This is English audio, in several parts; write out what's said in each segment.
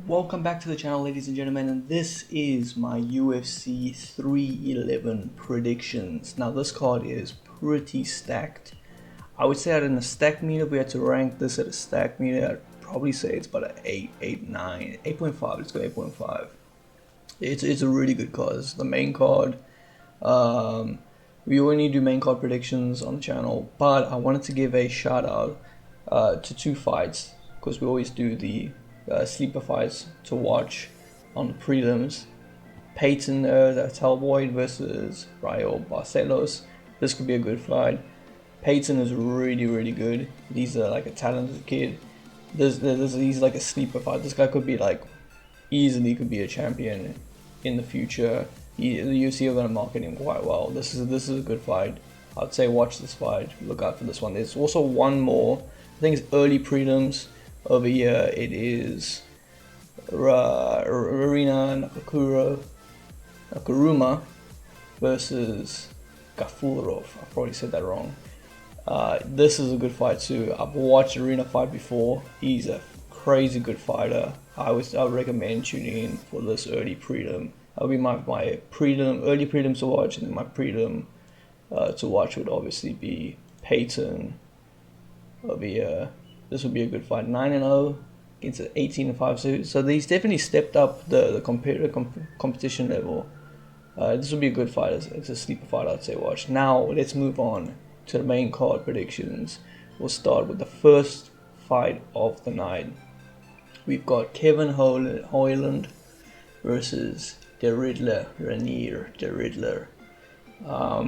Welcome back to the channel, ladies and gentlemen, and this is my UFC 311 predictions. Now this card is pretty stacked. I would say that in a stack meter, if we had to rank this at a stack meter, I'd probably say it's about an 8, 9, 8.5. Let's go 8.5. It's a really good card. It's the main card. We only do main card predictions on the channel, but I wanted to give a shout out to two fights, because we always do the sleeper fights to watch on the prelims. Peyton, the Talboyd versus Rayo Barcelos. This could be a good fight. Peyton is really good. He's like a talented kid. He's like a sleeper fight. This guy could be like easily could be a champion in the future. The UFC are going to market him quite well. This is a good fight. I'd say watch this fight. Look out for this one. There's also one more. I think it's early prelims. Over here it is Rina Nakaruma versus Gafurov. I probably said that wrong. This is a good fight too. I've watched Arena fight before. He's a crazy good fighter. I would recommend tuning in for this early prelim. That'll be my early prelims to watch, and then my prelim to watch would obviously be Peyton over here. This would be a good fight. 9-0 against an 18-5. So he's definitely stepped up the competition level. This would be a good fight. It's a sleeper fight, I'd say watch. Now let's move on to the main card predictions. We'll start with the first fight of the night. We've got Kevin Hoyland versus the Riddler, Ranier the Riddler. I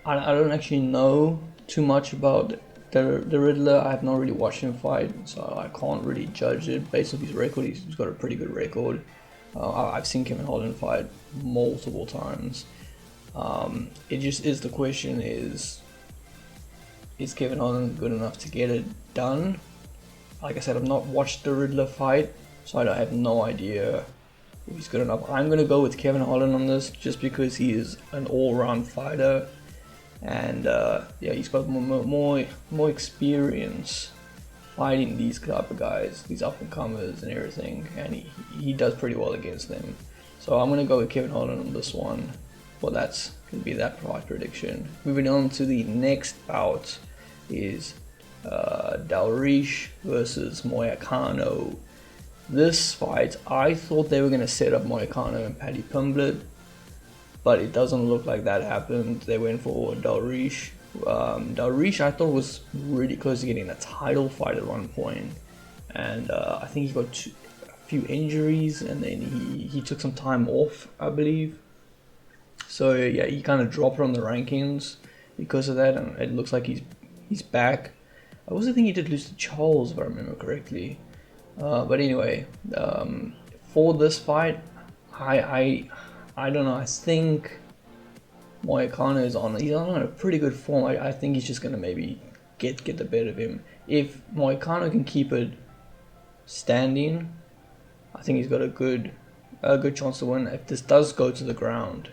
don't actually know too much about the Riddler. I have not really watched him fight, so I can't really judge it based on his record. He's got a pretty good record. I've seen Kevin Holland fight multiple times. It just is, the question is Kevin Holland good enough to get it done? Like I said, I've not watched the Riddler fight, so I have no idea if he's good enough. I'm going to go with Kevin Holland on this, just because he is an all-round fighter. And yeah, he's got more experience fighting these type of guys, these up and comers and everything, and he does pretty well against them. So I'm gonna go with Kevin Holland on this one. Well, that's gonna be that fight prediction. Moving on to the next bout is Dalrish versus Moyakano. This fight, I thought they were gonna set up Moyakano and Paddy Pimblett, but it doesn't look like that happened. They went for Dalrish. Dalrish, I thought, was really close to getting a title fight at one point, and I think he got a few injuries, and then he took some time off, I believe. So yeah, he kind of dropped from the rankings because of that, and it looks like he's back. I also think he did lose to Charles, if I remember correctly. But anyway, for this fight, I don't know. I think Moyakano is he's on a pretty good form. I think he's just gonna maybe get the better of him. If Moyakano can keep it standing, I think he's got a good chance to win. If this does go to the ground,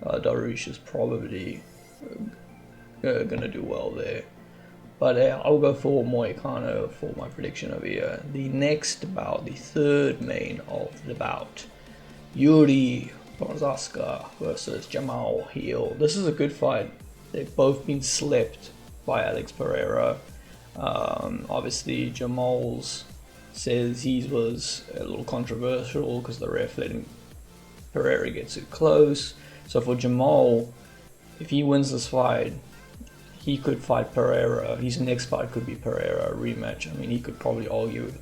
Dalrish is probably gonna do well there. But I'll go for Moyakano for my prediction over here. The next bout, the third main of the bout, Yuri Prochaska versus Jamal Hill. This is a good fight. They've both been slept by Alex Pereira. Obviously, Jamal's says he was a little controversial because the ref let Pereira get too close. So for Jamal, if he wins this fight, he could fight Pereira. His next fight could be Pereira, a rematch. I mean, he could probably argue.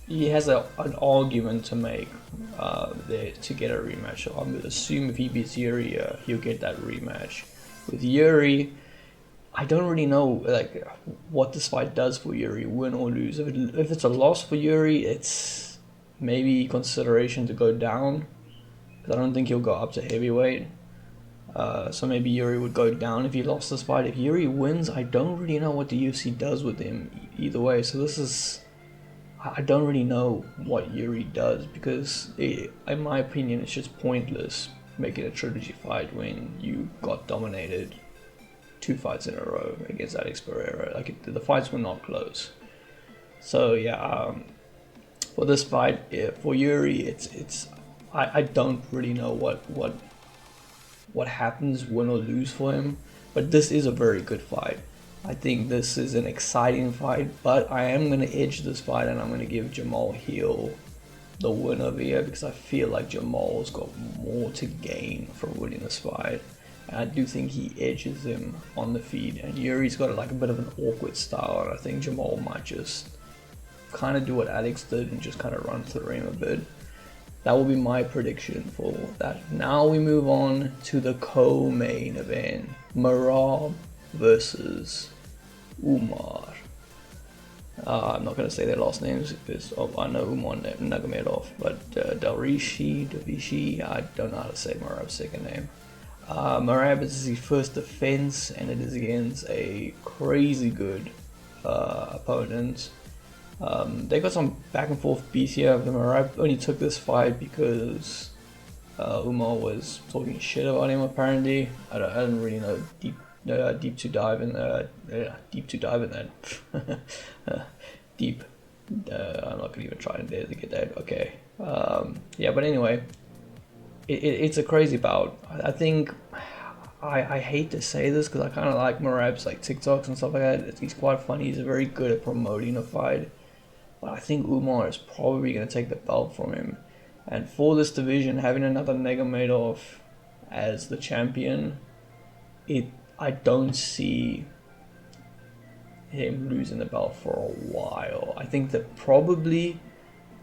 He has an argument to make there to get a rematch. So I'm going to assume if he beats Yuri, he'll get that rematch. With Yuri, I don't really know like what this fight does for Yuri, win or lose. If it's a loss for Yuri, it's maybe consideration to go down, because I don't think he'll go up to heavyweight. So maybe Yuri would go down if he lost this fight. If Yuri wins, I don't really know what the UFC does with him either way. So I don't really know what Yuri does, because in my opinion, it's just pointless making a trilogy fight when you got dominated 2 fights in a row against Alex Pereira. Like the fights were not close. So yeah, For this fight, for Yuri, I don't really know what happens, win or lose for him, but this is a very good fight. I think this is an exciting fight, but I am going to edge this fight and I'm going to give Jamal Hill the win over here because I feel like Jamal's got more to gain from winning this fight. And I do think he edges him on the feet, and Yuri's got like a bit of an awkward style, and I think Jamal might just kind of do what Alex did and just kind of run through him a bit. That will be my prediction for that. Now we move on to the co-main event, Merab versus Umar. I'm not going to say their last names because I know Umar Nurmagomedov, but Dalrishi, I don't know how to say Merab's second name. Merab is his first defense, and it is against a crazy good opponent. They got some back and forth beats here. Merab only took this fight because Umar was talking shit about him. Apparently, I don't really know deep to dive in that. Deep. I'm not gonna even try and dare to get that. Okay. Yeah, but anyway, it's a crazy bout. I think I hate to say this because I kind of like Merab's like TikToks and stuff like that. He's quite funny. He's very good at promoting a fight. But I think Umar is probably going to take the belt from him. And for this division, having another Nurmagomedov as the champion, I don't see him losing the belt for a while. I think that probably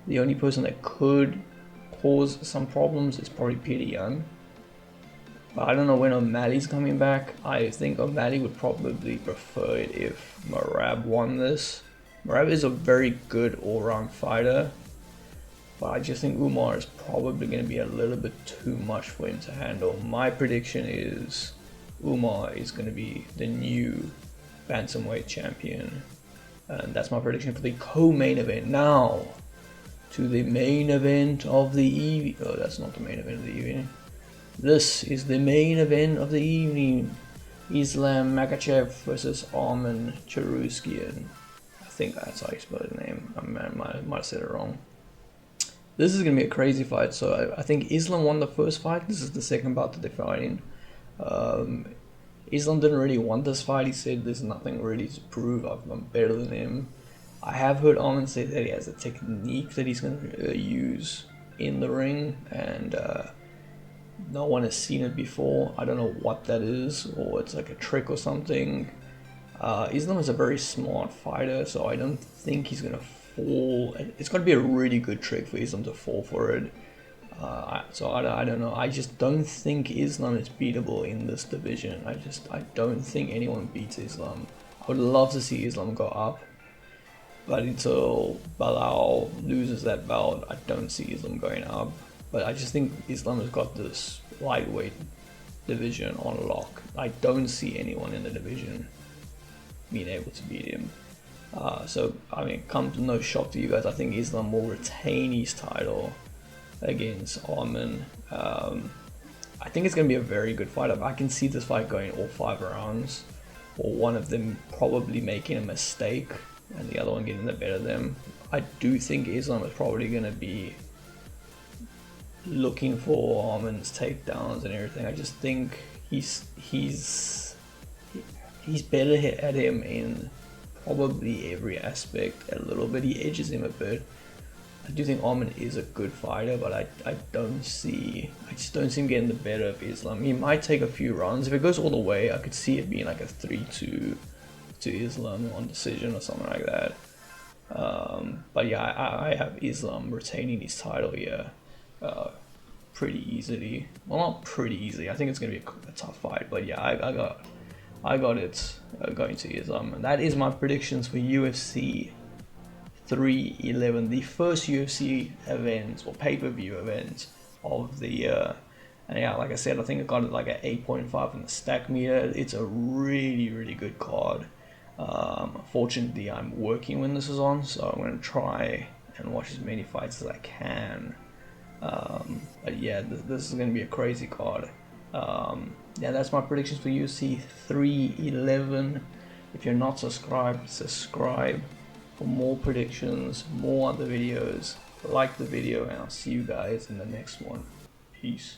the only person that could cause some problems is probably Peter Young. But I don't know when O'Malley's coming back. I think O'Malley would probably prefer it if Merab won this. Merab is a very good all-round fighter, but I just think Umar is probably going to be a little bit too much for him to handle. My prediction is Umar is going to be the new bantamweight champion, and that's my prediction for the co-main event. Now to the main event of the evening. Oh, that's not the main event of the evening. This is the main event of the evening. Islam Makhachev versus Arman Tsarukyan. I think that's how you spell his name. I might have said it wrong. This is going to be a crazy fight. So I think Islam won the first fight. This is the second bout that they're fighting. Islam didn't really want this fight. He said there's nothing really to prove. I'm better than him. I have heard Arman say that he has a technique that he's going to use in the ring, and no one has seen it before. I don't know what that is, or it's like a trick or something. Islam is a very smart fighter, so I don't think he's gonna fall. It's gonna be a really good trick for Islam to fall for it. So I don't know. I just don't think Islam is beatable in this division. I don't think anyone beats Islam. I would love to see Islam go up, but until Bilal loses that belt, I don't see Islam going up. But I just think Islam has got this lightweight division on lock. I don't see anyone in the division being able to beat him. So I mean, come to no shock to you guys, I think Islam will retain his title against Arman. I think it's going to be a very good fight. I can see this fight going all 5 rounds, or one of them probably making a mistake and the other one getting the better of them. I do think Islam is probably going to be looking for Arman's takedowns and everything. I just think he's better at him in probably every aspect a little bit. He edges him a bit. I do think Arman is a good fighter, but I just don't see him getting the better of Islam. He might take a few rounds. If it goes all the way, I could see it being like a 3-2 to Islam on decision or something like that. But yeah, I have Islam retaining his title here pretty easily. Well, not pretty easily. I think it's going to be a tough fight, but yeah, I got it going to Islam. And that is my predictions for UFC 311, the first UFC event or pay-per-view event of the year. And yeah, like I said, I think I got it like an 8.5 on the stack meter. It's a really good card. Fortunately, I'm working when this is on, so I'm going to try and watch as many fights as I can. But yeah, this is going to be a crazy card. Yeah, that's my predictions for UFC 311. If you're not subscribed, subscribe. for more predictions, more other videos. Like the video, and I'll see you guys in the next one. Peace.